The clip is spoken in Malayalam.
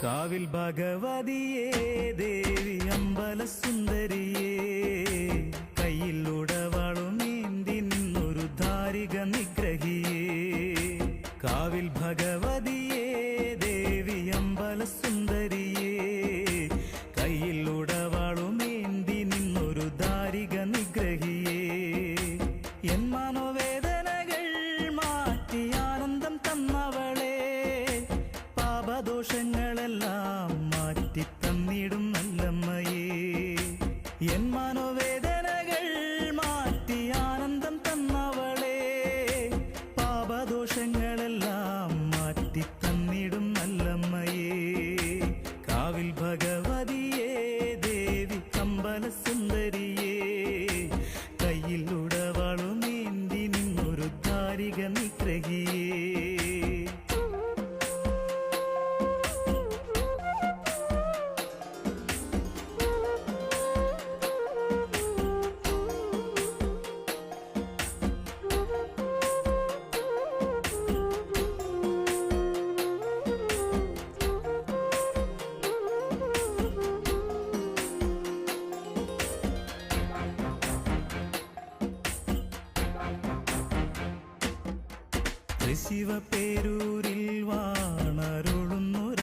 കാവിൽ ഭഗവതിയേ ദേവി അമ്പല സുന്ദരിയേ കയ്യിൽ ഉടവാളുമേന്തി നിന്നൊരു ധാരിക നിഗ്രഹിയേ കാവിൽ ഭഗവതിയേ ദേവി അമ്പല സുന്ദരിയേ കയ്യിൽ ഉടവാളുമേന്തി നിന്നൊരു ധാരിക നിഗ്രഹിയേ എൻ മനോവേദനകൾ മാറ്റി ആനന്ദം തന്നവളെ പാപദോഷങ്ങളെല്ലാം മാറ്റി തന്നിടും നല്ലമ്മയേ എൻ മനോവേദനകൾ മാറ്റി ആനന്ദം തന്നവളെ പാപദോഷങ്ങളെല്ലാം മാറ്റി തന്നിടും നല്ലമ്മയേ കാവിൽ ഭഗവതിയേ ദേവി അമ്പല സുന്ദരിയേ കയ്യിൽ ഉടവാളുമേന്തി നിന്നൊരു ധാരിക നിഗ്രഹിയേ ശിവപേരൂരിൽ വാണരു